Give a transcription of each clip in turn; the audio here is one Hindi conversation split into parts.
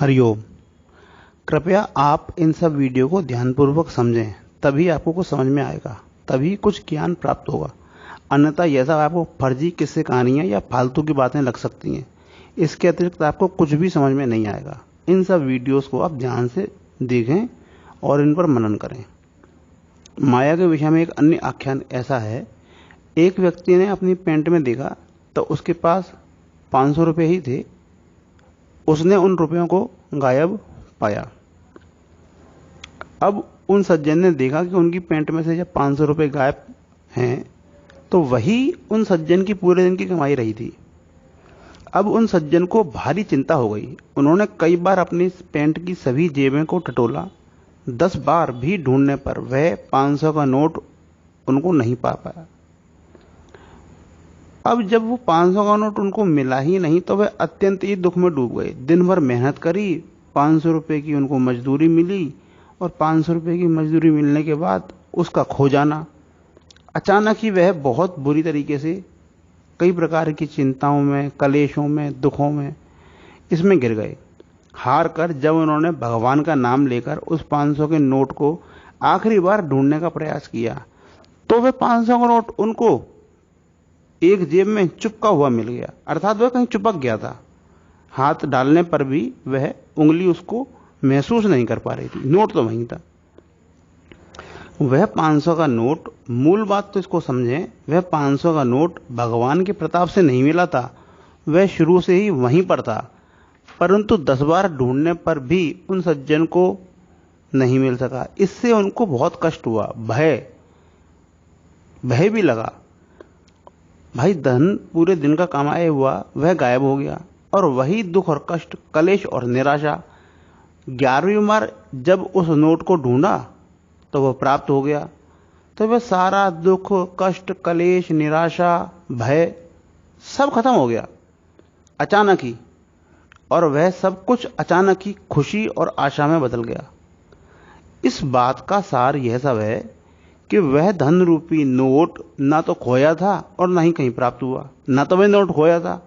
हरिओम। कृपया आप इन सब वीडियो को ध्यानपूर्वक समझें, तभी आपको कुछ समझ में आएगा, तभी कुछ ज्ञान प्राप्त होगा। अन्यथा यह सब आपको फर्जी किस्से कहानियां या फालतू की बातें लग सकती हैं। इसके अतिरिक्त आपको कुछ भी समझ में नहीं आएगा। इन सब वीडियोस को आप ध्यान से देखें और इन पर मनन करें। माया के विषय में एक अन्य आख्यान ऐसा है। एक व्यक्ति ने अपनी पैंट में देखा तो उसके पास 500 रुपये ही थे। उसने उन रुपयों को गायब पाया। अब उन सज्जन ने देखा कि उनकी पैंट में से जब 500 रुपये गायब हैं तो वही उन सज्जन की पूरे दिन की कमाई रही थी। अब उन सज्जन को भारी चिंता हो गई। उन्होंने कई बार अपनी पैंट की सभी जेबें को टटोला। 10 बार भी ढूंढने पर वह 500 का नोट उनको नहीं पा पाया। अब जब वो 500 का नोट उनको मिला ही नहीं तो वे अत्यंत ही दुख में डूब गए। दिन भर मेहनत करी, 500 रुपये की उनको मजदूरी मिली और 500 रुपये की मजदूरी मिलने के बाद उसका खो जाना। अचानक ही वह बहुत बुरी तरीके से कई प्रकार की चिंताओं में, कलेशों में, दुखों में इसमें गिर गए। हार कर जब उन्होंने भगवान का नाम लेकर उस 500 के नोट को आखिरी बार ढूंढने का प्रयास किया तो वह 500 का नोट उनको एक जेब में चुपका हुआ मिल गया, अर्थात वह कहीं चिपक गया था। हाथ डालने पर भी वह उंगली उसको महसूस नहीं कर पा रही थी। नोट तो वहीं था। वह 500 का नोट, मूल बात तो इसको समझें, वह 500 का नोट भगवान के प्रताप से नहीं मिला था। वह शुरू से ही वहीं पर था, परंतु 10 बार ढूंढने पर भी उन सज्जन को नहीं मिल सका। इससे उनको बहुत कष्ट हुआ, भय भी लगा। भाई, धन पूरे दिन का कमाया हुआ वह गायब हो गया और वही दुख और कष्ट, कलेश और निराशा। 11वीं बार जब उस नोट को ढूंढा तो वह प्राप्त हो गया। तो वह सारा दुख, कष्ट, कलेश, निराशा, भय सब खत्म हो गया अचानक ही, और वह सब कुछ अचानक ही खुशी और आशा में बदल गया। इस बात का सार यह सब है कि वह धन रूपी नोट ना तो खोया था और ना ही कहीं प्राप्त हुआ। ना तो वह नोट खोया था,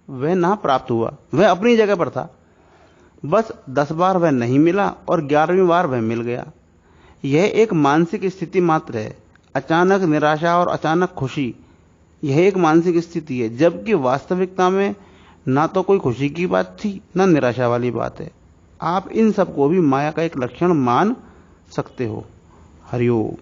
वह ना प्राप्त हुआ, वह अपनी जगह पर था। बस 10 बार वह नहीं मिला और 11वीं बार वह मिल गया। यह एक मानसिक स्थिति मात्र है। अचानक निराशा और अचानक खुशी, यह एक मानसिक स्थिति है, जबकि वास्तविकता में ना तो कोई खुशी की बात थी ना निराशा वाली बात है। आप इन सबको भी माया का एक लक्षण मान सकते हो। हरिओम।